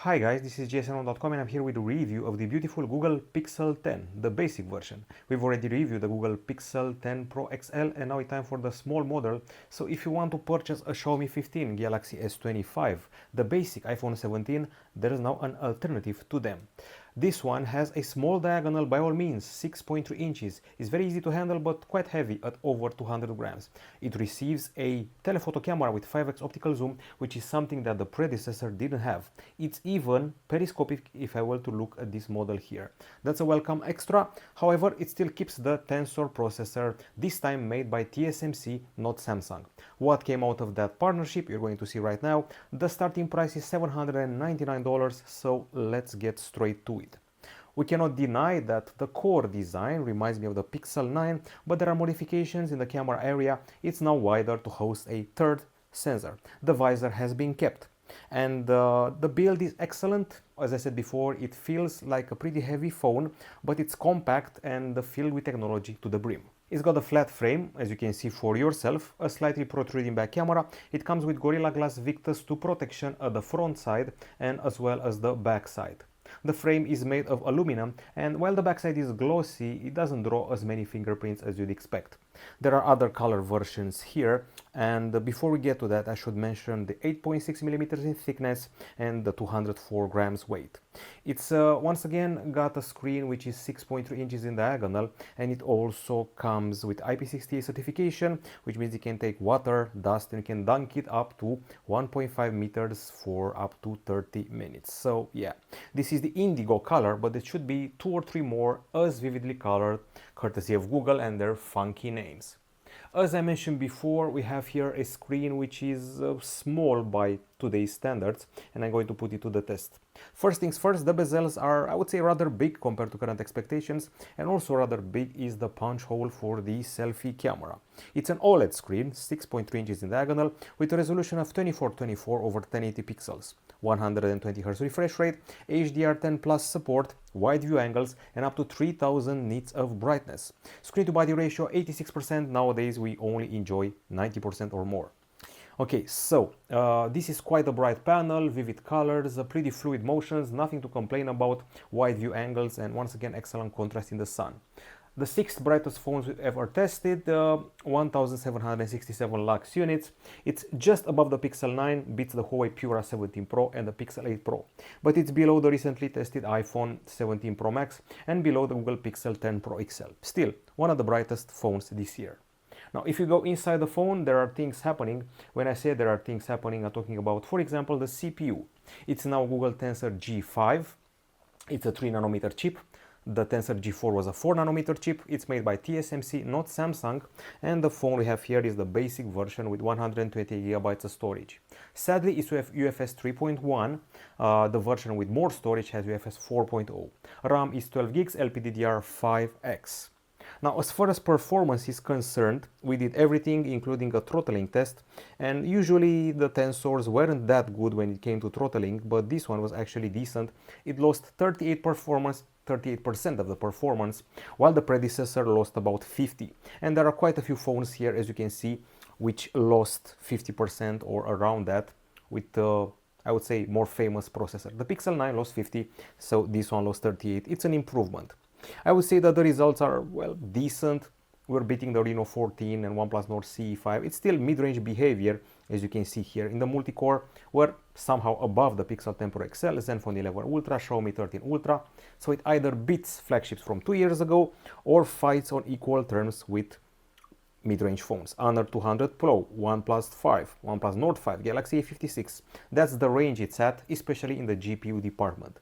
Hi guys, this is GSMDome and I'm here with a review of the beautiful Google Pixel 10, the basic version. We've already reviewed the Google Pixel 10 Pro XL and now it's time for the small model. So if you want to purchase a Xiaomi 15, Galaxy S25, the basic iPhone 17, there is now an alternative to them. This one has a small diagonal, by all means, 6.3 inches. It's very easy to handle but quite heavy at over 200 grams. It receives a telephoto camera with 5x optical zoom, which is something that the predecessor didn't have. It's even periscopic if I were to look at this model here. That's a welcome extra. However, it still keeps the Tensor processor, this time made by TSMC, not Samsung. What came out of that partnership, you're going to see right now. The starting price is $799, so let's get straight to it. We cannot deny that the core design reminds me of the Pixel 9, but there are modifications in the camera area. It's now wider to host a third sensor. The visor has been kept. And the build is excellent. As I said before, it feels like a pretty heavy phone, but it's compact and filled with technology to the brim. It's got a flat frame, as you can see for yourself, a slightly protruding back camera. It comes with Gorilla Glass Victus 2 protection at the front side and as well as the back side. The frame is made of aluminum, and while the backside is glossy, it doesn't draw as many fingerprints as you'd expect. There are other color versions here, and before we get to that, I should mention the 8.6 millimeters in thickness and the 204 grams weight. It's once again got a screen which is 6.3 inches in diagonal, and it also comes with IP68 certification, which means it can take water, dust, and you can dunk it up to 1.5 meters for up to 30 minutes. So yeah, this is the indigo color, but it should be 2 or 3 more as vividly colored, courtesy of Google and their funky names. As I mentioned before, we have here a screen which is small by today's standards, and I'm going to put it to the test. First things first, the bezels are, I would say, rather big compared to current expectations, and also rather big is the punch hole for the selfie camera. It's an OLED screen, 6.3 inches in diagonal, with a resolution of 2424 over 1080 pixels, 120 Hz refresh rate, HDR10 Plus support, wide view angles, and up to 3000 nits of brightness. Screen to body ratio 86%, nowadays we only enjoy 90% or more. Okay, so this is quite a bright panel, vivid colors, pretty fluid motions, nothing to complain about, wide view angles, and once again excellent contrast in the sun. The 6th brightest phones we've ever tested, 1767 lux units. It's just above the Pixel 9, beats the Huawei Pura 17 Pro and the Pixel 8 Pro. But it's below the recently tested iPhone 17 Pro Max and below the Google Pixel 10 Pro XL. Still, one of the brightest phones this year. Now, if you go inside the phone, there are things happening. When I say there are things happening, I'm talking about, for example, the CPU. It's now Google Tensor G5. It's a 3 nanometer chip. The Tensor G4 was a 4 nanometer chip. It's made by TSMC, not Samsung. And the phone we have here is the basic version with 128 gigabytes of storage. Sadly, it's UFS 3.1. The version with more storage has UFS 4.0. RAM is 12 gigs, LPDDR5X. Now, as far as performance is concerned, we did everything, including a throttling test, and usually the Tensors weren't that good when it came to throttling, but this one was actually decent. It lost 38% of the performance, while the predecessor lost about 50%. And there are quite a few phones here, as you can see, which lost 50% or around that, with I would say, more famous processor. The Pixel 9 lost 50%, so this one lost 38%. It's an improvement. I would say that the results are, well, decent. We're beating the Reno 14 and OnePlus Nord CE5. It's still mid-range behavior, as you can see here. In the multi-core, we're somehow above the Pixel 10 Pro XL, Zenfone 11 Ultra, Xiaomi 13 Ultra. So it either beats flagships from 2 years ago or fights on equal terms with mid-range phones. Honor 200 Pro, OnePlus 5, OnePlus Nord 5, Galaxy A56. That's the range it's at, especially in the GPU department.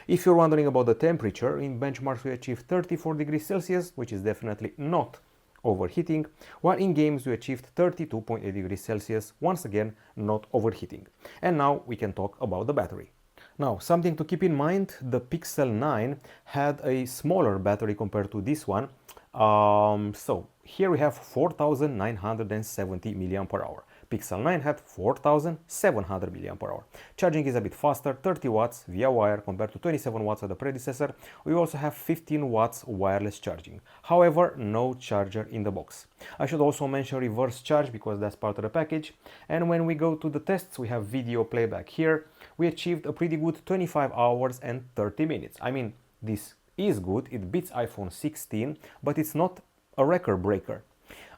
If you're wondering about the temperature, in benchmarks we achieved 34 degrees Celsius, which is definitely not overheating, while in games we achieved 32.8 degrees Celsius, once again not overheating. And now we can talk about the battery. Now, something to keep in mind, the Pixel 9 had a smaller battery compared to this one. So here we have 4970 mAh. Pixel 9 had 4700 mAh. Charging is a bit faster, 30 watts via wire compared to 27 watts of the predecessor. We also have 15 watts wireless charging. However, no charger in the box. I should also mention reverse charge because that's part of the package. And when we go to the tests, we have video playback here. we achieved a pretty good 25 hours and 30 minutes. I mean, this is good, it beats iPhone 16, but it's not a record breaker.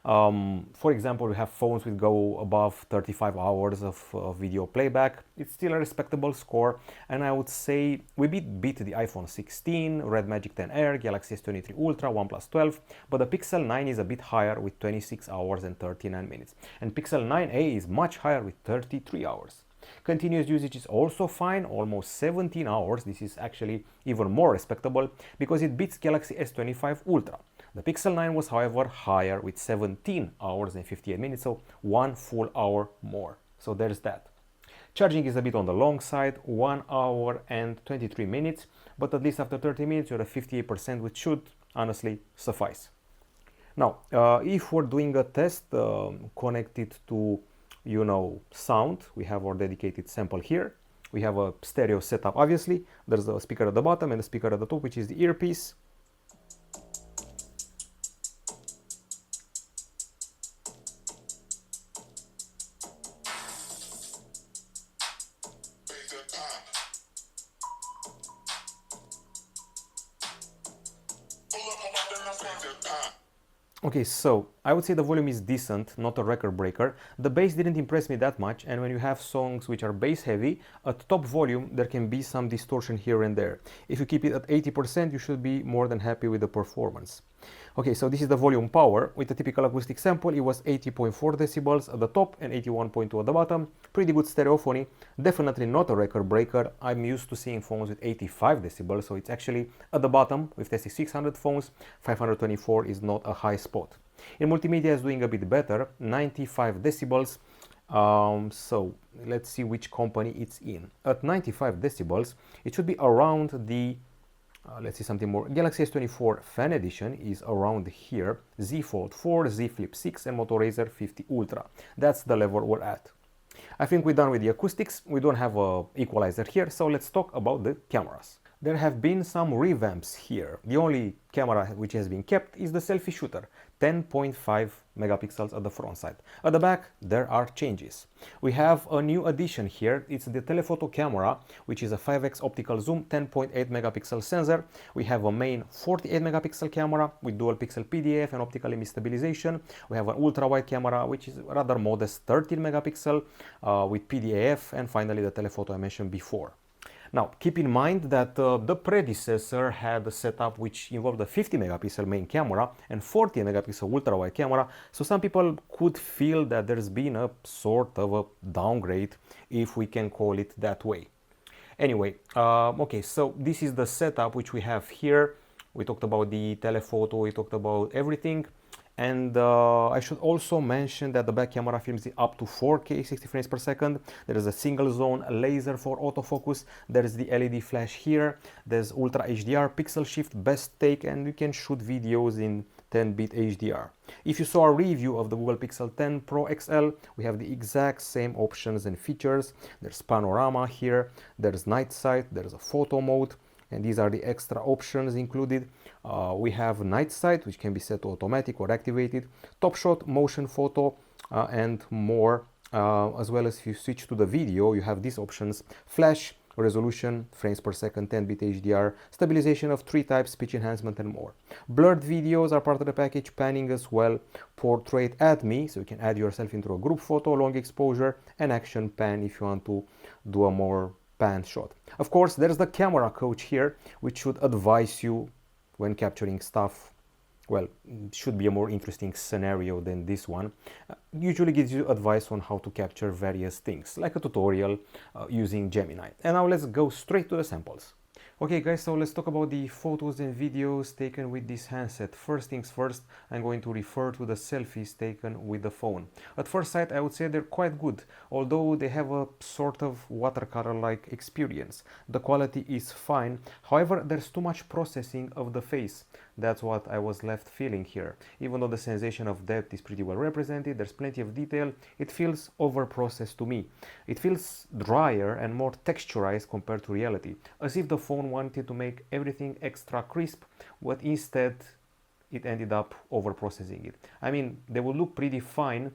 For example, we have phones which go above 35 hours of video playback. It's still a respectable score, and I would say we beat the iPhone 16, Red Magic 10 Air, Galaxy S23 Ultra, OnePlus 12, but the Pixel 9 is a bit higher with 26 hours and 39 minutes, and Pixel 9a is much higher with 33 hours. Continuous usage is also fine, almost 17 hours. This is actually even more respectable because it beats Galaxy S25 Ultra. The Pixel 9 was, however, higher with 17 hours and 58 minutes, so 1 full hour more. So there's that. Charging is a bit on the long side, 1 hour and 23 minutes, but at least after 30 minutes you're at 58%, which should honestly suffice. Now, if we're doing a test connected to, you know, sound, we have our dedicated sample here. We have a stereo setup, obviously. There's a speaker at the bottom and a speaker at the top, which is the earpiece. Okay, so I would say the volume is decent, not a record breaker. The bass didn't impress me that much, and when you have songs which are bass heavy, at top volume there can be some distortion here and there. If you keep it at 80%, you should be more than happy with the performance. Okay, so this is the volume power. With a typical acoustic sample, it was 80.4 decibels at the top and 81.2 at the bottom. Pretty good stereophony, definitely not a record breaker. I'm used to seeing phones with 85 decibels, so it's actually at the bottom. With testing 600 phones, 524 is not a high spot. In multimedia is doing a bit better, 95 decibels. So let's see which company it's in. At 95 decibels, it should be around the let's see something more. Galaxy S24 Fan Edition is around here, Z Fold 4, Z Flip 6 and Moto Razr 50 Ultra. That's the level we're at. I think we're done with the acoustics. We don't have an equalizer here, so let's talk about the cameras. There have been some revamps here. The only camera which has been kept is the selfie shooter, 10.5 megapixels at the front side. At the back, there are changes. We have a new addition here. It's the telephoto camera, which is a 5x optical zoom, 10.8 megapixel sensor. We have a main 48 megapixel camera with dual pixel PDAF and optical image stabilization. We have an ultra wide camera, which is rather modest, 13 megapixel with PDAF, and finally the telephoto I mentioned before. Now, keep in mind that the predecessor had a setup which involved a 50 megapixel main camera and 40 megapixel ultra-wide camera, so some people could feel that there's been a sort of a downgrade, if we can call it that way. Anyway, okay, so this is the setup which we have here. We talked about the telephoto, we talked about everything. And I should also mention that the back camera films up to 4K 60 frames per second. There is a single zone laser for autofocus. There is the LED flash here. There's Ultra HDR, pixel shift, best take, and you can shoot videos in 10-bit HDR. If you saw a review of the Google Pixel 10 Pro XL, we have the exact same options and features. There's panorama here, there's night sight, there's a photo mode, and these are the extra options included. We have night sight, which can be set to automatic or activated, top shot, motion photo, and more. As well as if you switch to the video, you have these options: flash, resolution, frames per second, 10-bit HDR, stabilization of 3 types, pitch enhancement, and more. Blurred videos are part of the package, panning as well, portrait add me, so you can add yourself into a group photo, long exposure, and action pan if you want to do a more pan shot. Of course, there's the camera coach here, which should advise you when capturing stuff. Well, it should be a more interesting scenario than this one. Usually gives you advice on how to capture various things, like a tutorial using Gemini. And now let's go straight to the samples. Okay guys, so let's talk about the photos and videos taken with this handset. First things first, I'm going to refer to the selfies taken with the phone. At first sight, I would say they're quite good, although they have a sort of watercolor-like experience. The quality is fine, however, there's too much processing of the face. That's what I was left feeling here. Even though the sensation of depth is pretty well represented, there's plenty of detail, it feels over-processed to me. It feels drier and more texturized compared to reality, as if the phone wanted to make everything extra crisp, but instead it ended up over processing it. I mean, they will look pretty fine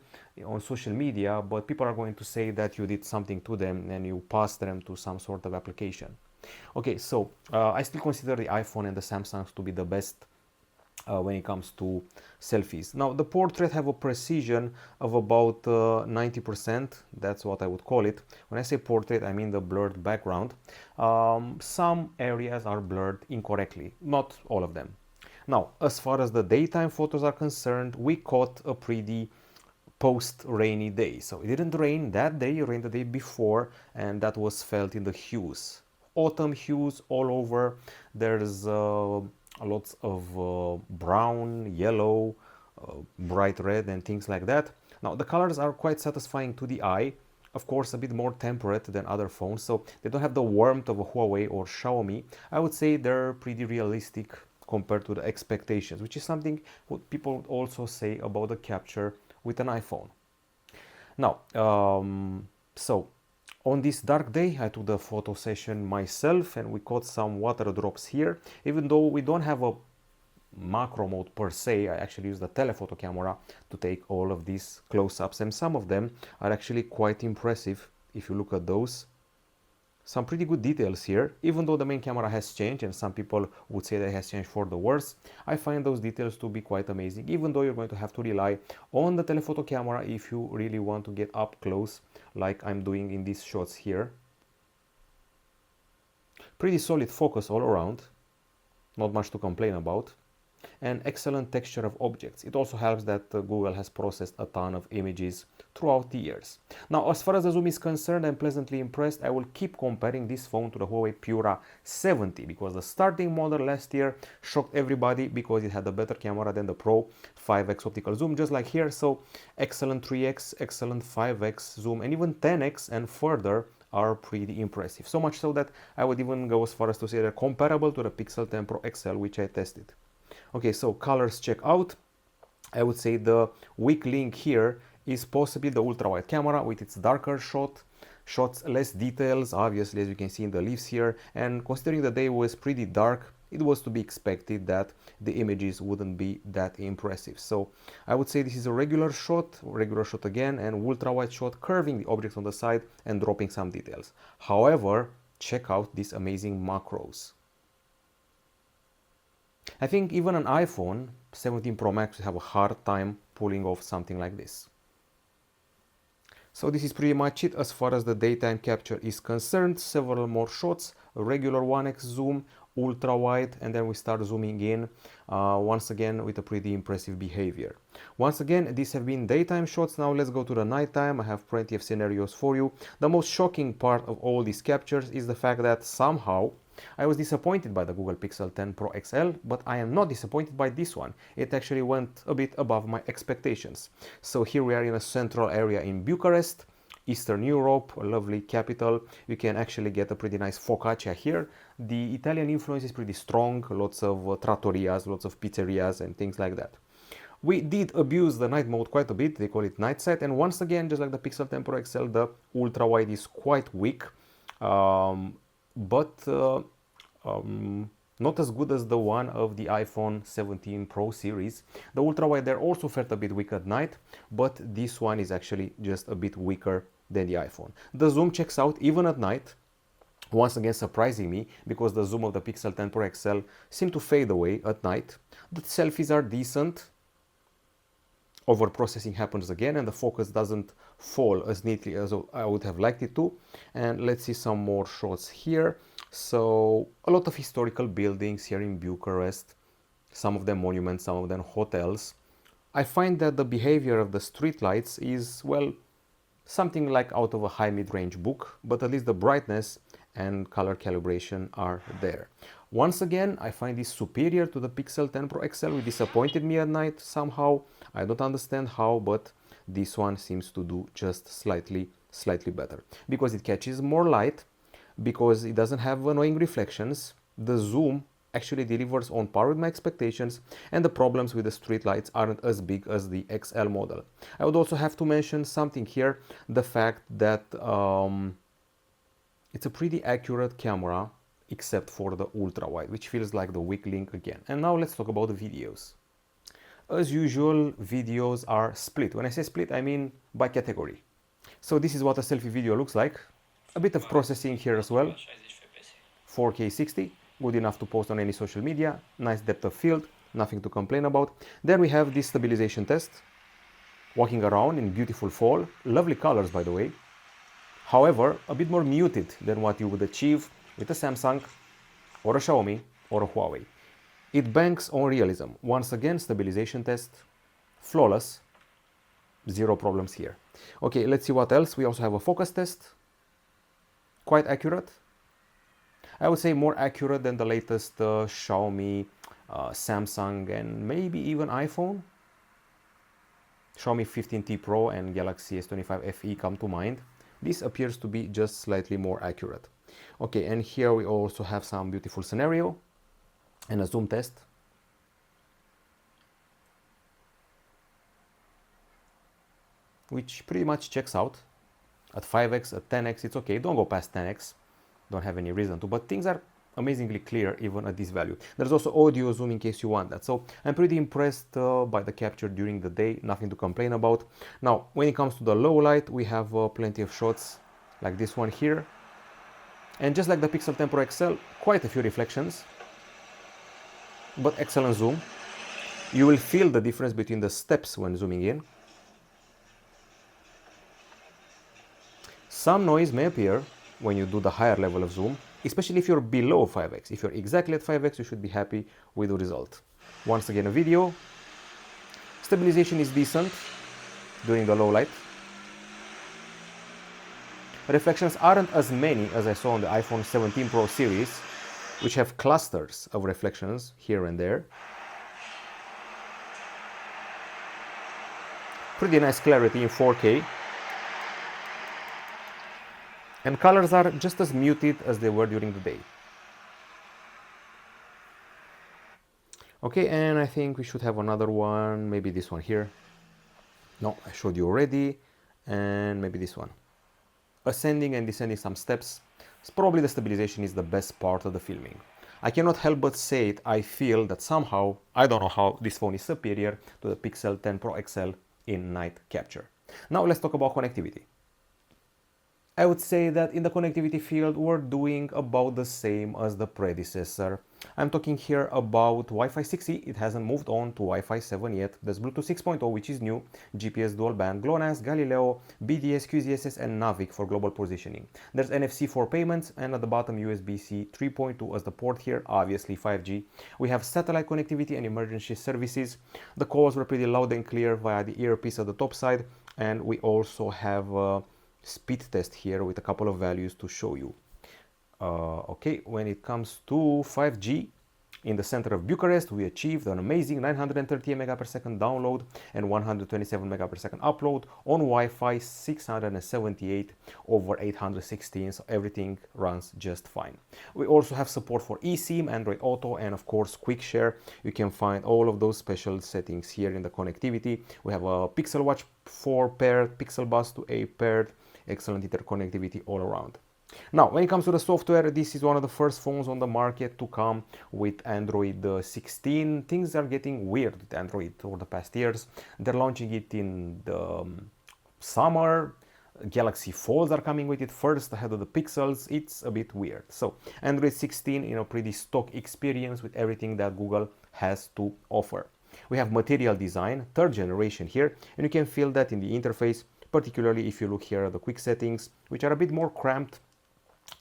on social media, but people are going to say that you did something to them and you passed them to some sort of application. Okay, so I still consider the iPhone and the Samsung to be the best when it comes to selfies. Now the portrait have a precision of about 90%. That's what I would call it. When I say portrait, I mean the blurred background. Some areas are blurred incorrectly, not all of them. Now, as far as the daytime photos are concerned, we caught a pretty post-rainy day. So it didn't rain that day, it rained the day before, and that was felt in the hues. Autumn hues all over. There's lots of brown, yellow, bright red and things like that. Now the colors are quite satisfying to the eye, of course a bit more temperate than other phones, so they don't have the warmth of a Huawei or Xiaomi. I would say they're pretty realistic compared to the expectations, which is something what people would also say about the capture with an iPhone. Now, so on this dark day, I took the photo session myself and we caught some water drops here. Even though we don't have a macro mode per se, I actually use the telephoto camera to take all of these close-ups, and some of them are actually quite impressive if you look at those. Some pretty good details here, even though the main camera has changed and some people would say that it has changed for the worse. I find those details to be quite amazing, even though you're going to have to rely on the telephoto camera if you really want to get up close like I'm doing in these shots here. Pretty solid focus all around, not much to complain about, and excellent texture of objects. It also helps that Google has processed a ton of images throughout the years. Now, as far as the zoom is concerned, I'm pleasantly impressed. I will keep comparing this phone to the Huawei Pura 70 because the starting model last year shocked everybody because it had a better camera than the Pro 5x optical zoom, just like here. So excellent 3x, excellent 5x zoom, and even 10x and further are pretty impressive. So much so that I would even go as far as to say they're comparable to the Pixel 10 Pro XL, which I tested. Okay, so colors check out. I would say the weak link here is possibly the ultra-wide camera with its darker shots, less details, obviously, as you can see in the leaves here. And considering the day was pretty dark, it was to be expected that the images wouldn't be that impressive. So I would say this is a regular shot again, and ultra-wide shot curving the objects on the side and dropping some details. However, check out these amazing macros. I think even an iPhone 17 Pro Max would have a hard time pulling off something like this. So this is pretty much it as far as the daytime capture is concerned. Several more shots, a regular 1x zoom, ultra wide, and then we start zooming in once again with a pretty impressive behavior. Once again, these have been daytime shots. Now let's go to the nighttime. I have plenty of scenarios for you. The most shocking part of all these captures is the fact that somehow I was disappointed by the Google Pixel 10 Pro XL, but I am not disappointed by this one. It actually went a bit above my expectations. So here we are in a central area in Bucharest, Eastern Europe, a lovely capital. You can actually get a pretty nice focaccia here. The Italian influence is pretty strong, lots of trattorias, lots of pizzerias and things like that. We did abuse the night mode quite a bit, they call it night sight, and once again, just like the Pixel 10 Pro XL, the ultra wide is quite weak. But not as good as the one of the iPhone 17 Pro series. The ultra-wide there also felt a bit weak at night, but this one is actually just a bit weaker than the iPhone. The zoom checks out even at night, once again surprising me because the zoom of the Pixel 10 Pro XL seemed to fade away at night. The selfies are decent. Over-processing happens again and the focus doesn't fall as neatly as I would have liked it to. And let's see some more shots here. So a lot of historical buildings here in Bucharest, some of them monuments, some of them hotels. I find that the behavior of the streetlights is, well, something like out of a high mid-range book, but at least the brightness and color calibration are there. Once again, I find this superior to the Pixel 10 Pro XL. It disappointed me at night somehow. I don't understand how, but this one seems to do just slightly better. Because it catches more light, because it doesn't have annoying reflections, the zoom actually delivers on par with my expectations, and the problems with the street lights aren't as big as the XL model. I would also have to mention something here, the fact that it's a pretty accurate camera, except for the ultra wide, which feels like the weak link again. And now let's talk about the videos. As usual, videos are split. When I say split, I mean by category. So this is what a selfie video looks like. A bit of processing here as well. 4K 60, good enough to post on any social media. Nice depth of field, nothing to complain about. Then we have this stabilization test. Walking around in beautiful fall, lovely colors by the way. However, a bit more muted than what you would achieve with a Samsung or a Xiaomi or a Huawei. It banks on realism. Once again, stabilization test, flawless, zero problems here. Okay, let's see what else. We also have a focus test, quite accurate. I would say more accurate than the latest Xiaomi, Samsung, and maybe even iPhone. Xiaomi 15T Pro and Galaxy S25 FE come to mind. This appears to be just slightly more accurate. Okay, and here we also have some beautiful scenario and a zoom test. Which pretty much checks out. At 5x, at 10x, it's okay. Don't go past 10x. Don't have any reason to, but things are amazingly clear even at this value. There's also audio zoom in case you want that. So I'm pretty impressed by the capture during the day, nothing to complain about. Now, when it comes to the low light, we have plenty of shots like this one here. And just like the Pixel 10 Pro XL, quite a few reflections, but excellent zoom. You will feel the difference between the steps when zooming in. Some noise may appear when you do the higher level of zoom, especially if you're below 5x. If you're exactly at 5x, you should be happy with the result. Once again, a video. Stabilization is decent during the low light. Reflections aren't as many as I saw on the iPhone 17 Pro series, which have clusters of reflections here and there. Pretty nice clarity in 4K. And colors are just as muted as they were during the day. Okay, and I think we should have another one, maybe this one here. No, I showed you already. And maybe this one. Ascending and descending some steps. Probably the stabilization is the best part of the filming. I cannot help but say it, I feel that somehow, I don't know how, this phone is superior to the Pixel 10 Pro XL in night capture. Now let's talk about connectivity. I would say that in the connectivity field, we're doing about the same as the predecessor. I'm talking here about Wi-Fi 6E. It hasn't moved on to Wi-Fi 7 yet. There's Bluetooth 6.0, which is new, GPS dual band, GLONASS, Galileo, BDS, QZSS, and Navic for global positioning. There's NFC for payments, and at the bottom USB-C 3.2 as the port here, obviously 5G. We have satellite connectivity and emergency services. The calls were pretty loud and clear via the earpiece at the top side, and we also have speed test here with a couple of values to show you. Okay, when it comes to 5G, in the center of Bucharest, we achieved an amazing 938 megapsecond download and 127 megapsecond upload on Wi-Fi 678 over 816, so everything runs just fine. We also have support for eSIM, Android Auto, and of course Quick Share. You can find all of those special settings here in the connectivity. We have a Pixel Watch 4 paired, Pixel Buds 2a paired, excellent interconnectivity all around. Now, when it comes to the software, this is one of the first phones on the market to come with Android 16. Things are getting weird with Android over the past years. They're launching it in the summer. Galaxy Folds are coming with it first ahead of the Pixels. It's a bit weird. So Android 16 in a pretty stock experience with everything that Google has to offer. We have Material Design, third generation here, and you can feel that in the interface, particularly if you look here at the quick settings, which are a bit more cramped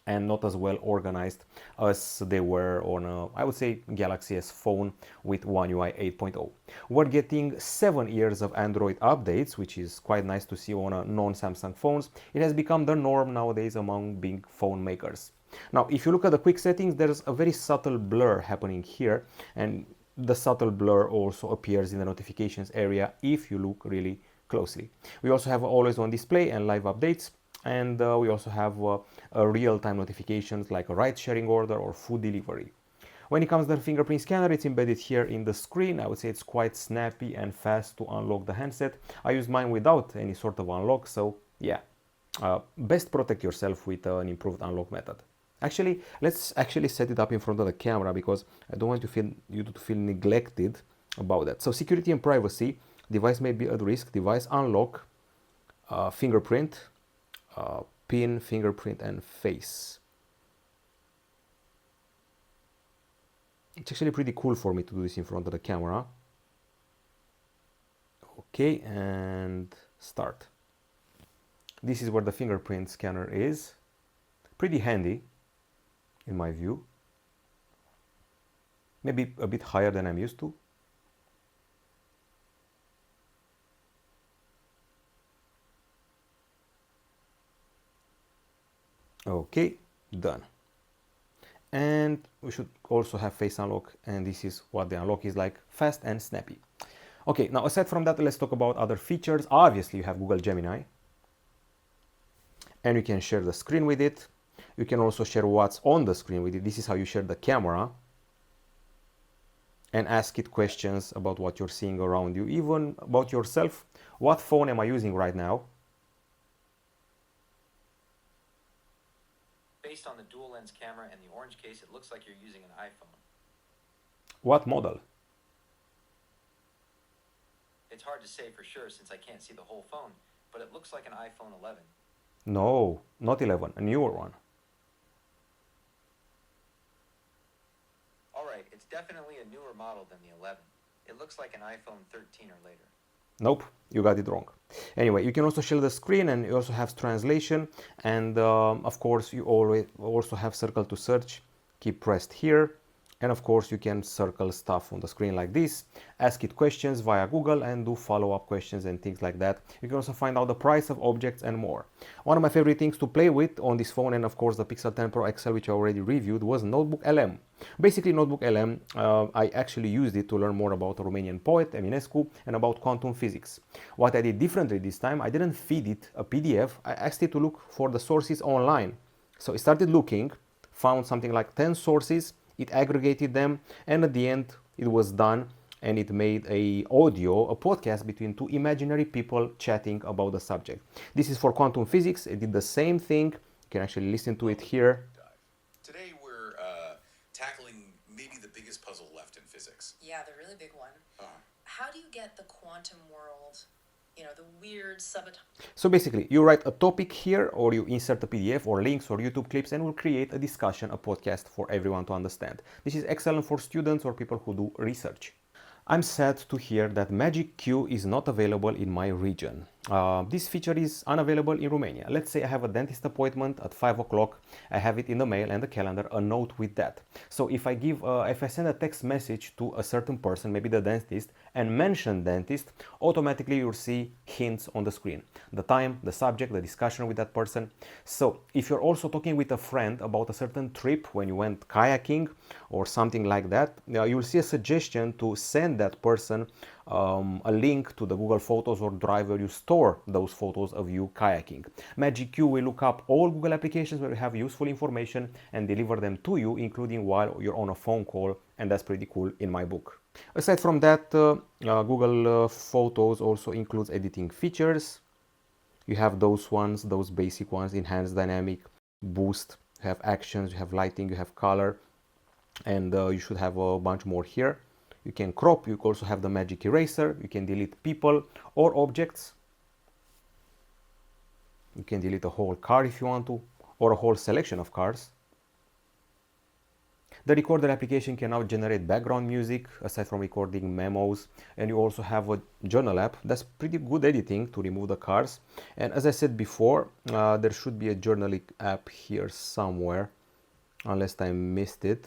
and not as well organized as they were on a, I would say, Galaxy S phone with One UI 8.0. We're getting 7 years of Android updates, which is quite nice to see on a non-Samsung phones. It has become the norm nowadays among big phone makers. Now, if you look at the quick settings, there's a very subtle blur happening here, and the subtle blur also appears in the notifications area if you look really closely. We also have always on display and live updates, and we also have real-time notifications like a ride-sharing order or food delivery. When it comes to the fingerprint scanner, it's embedded here in the screen. I would say it's quite snappy and fast to unlock the handset. I use mine without any sort of unlock, so yeah, best protect yourself with an improved unlock method. Actually, let's actually set it up in front of the camera because I don't want you to feel neglected about that. So security and privacy, device may be at risk, device unlock, fingerprint, pin, fingerprint, and face. It's actually pretty cool for me to do this in front of the camera. Okay, and start. This is where the fingerprint scanner is. Pretty handy, in my view. Maybe a bit higher than I'm used to. Okay, done. And we should also have face unlock, and this is what the unlock is like, fast and snappy. Okay, now aside from that, let's talk about other features. Obviously, you have Google Gemini, and you can share the screen with it. You can also share what's on the screen with it. This is how you share the camera and ask it questions about what you're seeing around you, even about yourself. What phone am I using right now? Based on the dual lens camera and the orange case, it looks like you're using an iPhone. What model? It's hard to say for sure since I can't see the whole phone, but it looks like an iPhone 11. No, not 11, a newer one. Alright, it's definitely a newer model than the 11. It looks like an iPhone 13 or later. Nope, you got it wrong. Anyway, you can also share the screen, and you also have translation, and of course you always also have circle to search. Keep pressed here, and of course you can circle stuff on the screen like this, ask it questions via Google, and do follow-up questions and things like that. You can also find out the price of objects and more. One of my favorite things to play with on this phone, and of course the Pixel 10 Pro XL, which I already reviewed, was Notebook LM. Basically, Notebook LM, I actually used it to learn more about a Romanian poet, Eminescu, and about quantum physics. What I did differently this time, I didn't feed it a PDF, I asked it to look for the sources online. So it started looking, found something like 10 sources, it aggregated them, and at the end it was done, and it made a podcast between two imaginary people chatting about the subject. This is for quantum physics. It did the same thing. You can actually listen to it here. Today we're tackling maybe the biggest puzzle left in physics. Yeah, the really big one. How do you get the quantum world, the weird subatomic... So basically, you write a topic here, or you insert a PDF or links or YouTube clips, and we'll create a discussion, a podcast for everyone to understand. This is excellent for students or people who do research. I'm sad to hear that Magic Q is not available in my region. This feature is unavailable in Romania. Let's say I have a dentist appointment at 5 o'clock. I have it in the mail and the calendar, a note with that. So if I send a text message to a certain person, maybe the dentist, and mention dentist, automatically you'll see hints on the screen. The time, the subject, the discussion with that person. So if you're also talking with a friend about a certain trip when you went kayaking or something like that, you'll see a suggestion to send that person a link to the Google Photos or Drive where you store those photos of you kayaking. Magic Q will look up all Google applications where you have useful information and deliver them to you, including while you're on a phone call, and that's pretty cool in my book. Aside from that, Google Photos also includes editing features. You have those ones, those basic ones: enhanced, dynamic, boost, you have actions, you have lighting, you have color, and you should have a bunch more here. You can crop, you also have the magic eraser, you can delete people or objects. You can delete a whole car if you want to, or a whole selection of cars. The recorder application can now generate background music aside from recording memos, and you also have a journal app. That's pretty good editing to remove the cars. And as I said before, there should be a journaling app here somewhere, unless I missed it.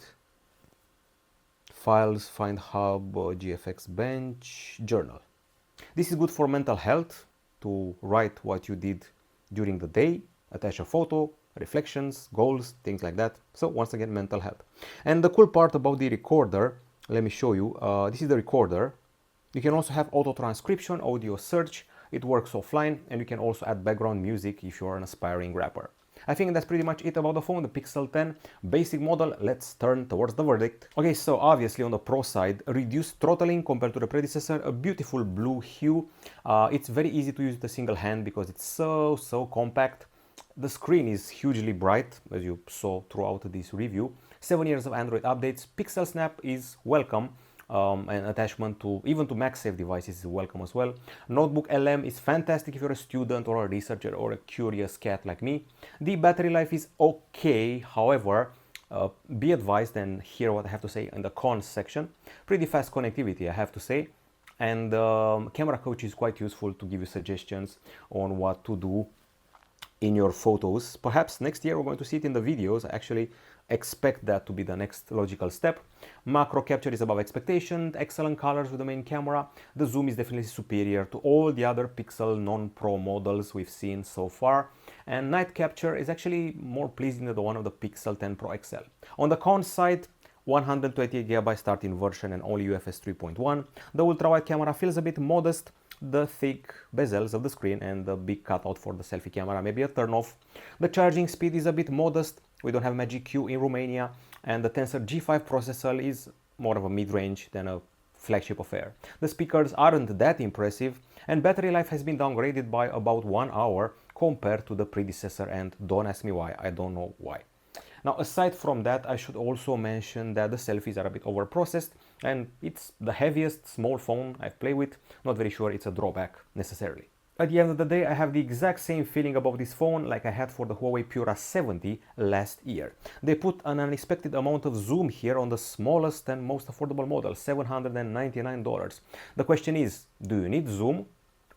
Files, Find Hub, GFX Bench, Journal. This is good for mental health, to write what you did during the day, attach a photo, reflections, goals, things like that. So once again, mental health. And the cool part about the recorder, let me show you. This is the recorder. You can also have auto transcription, audio search. It works offline, and you can also add background music if you're an aspiring rapper. I think that's pretty much it about the phone, the Pixel 10 basic model. Let's turn towards the verdict. Okay, so obviously on the Pro side, reduced throttling compared to the predecessor, a beautiful blue hue. It's very easy to use with a single hand because it's so compact. The screen is hugely bright, as you saw throughout this review. 7 years of Android updates. Pixel Snap is welcome. and attachment to even to MagSafe devices is welcome as well. Notebook LM is fantastic if you're a student or a researcher or a curious cat like me. The battery life is okay, however, be advised and hear what I have to say in the cons section. Pretty fast connectivity, I have to say, and camera coach is quite useful to give you suggestions on what to do in your photos. Perhaps next year we're going to see it in the videos. I actually expect that to be the next logical step. Macro capture is above expectation, excellent colors with the main camera. The zoom is definitely superior to all the other Pixel non-Pro models we've seen so far. And night capture is actually more pleasing than the one of the Pixel 10 Pro XL. On the cons side, 128GB starting version and only UFS 3.1. The ultra-wide camera feels a bit modest. The thick bezels of the screen and the big cutout for the selfie camera maybe a turn off. The charging speed is a bit modest. We don't have Magic Q in Romania, and the Tensor G5 processor is more of a mid-range than a flagship affair. The speakers aren't that impressive, and battery life has been downgraded by about 1 hour compared to the predecessor, and don't ask me why, I don't know why. Now, aside from that, I should also mention that the selfies are a bit overprocessed, and it's the heaviest small phone I've played with. Not very sure it's a drawback necessarily. At the end of the day, I have the exact same feeling about this phone like I had for the Huawei Pura 70 last year. They put an unexpected amount of zoom here on the smallest and most affordable model, $799. The question is, do you need zoom?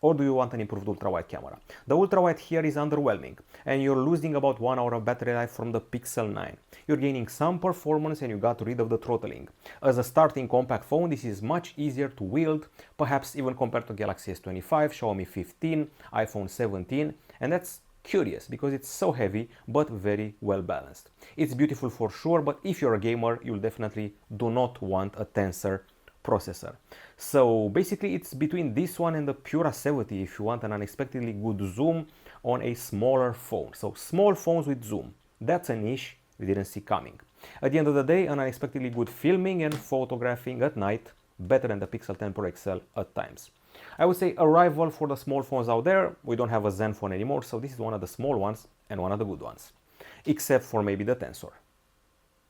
Or do you want an improved ultra-wide camera? The ultra-wide here is underwhelming, and you're losing about 1 hour of battery life from the Pixel 9. You're gaining some performance and you got rid of the throttling. As a starting compact phone, this is much easier to wield, perhaps even compared to Galaxy S25, Xiaomi 15, iPhone 17, and that's curious because it's so heavy but very well balanced. It's beautiful for sure, but if you're a gamer, you'll definitely do not want a Tensor processor. So basically it's between this one and the Pura 70 if you want an unexpectedly good zoom on a smaller phone. So small phones with zoom, that's a niche we didn't see coming. At the end of the day, an unexpectedly good filming and photographing at night, better than the Pixel 10 Pro XL at times. I would say a rival for the small phones out there. We don't have a Zenfone anymore, so this is one of the small ones and one of the good ones, except for maybe the Tensor.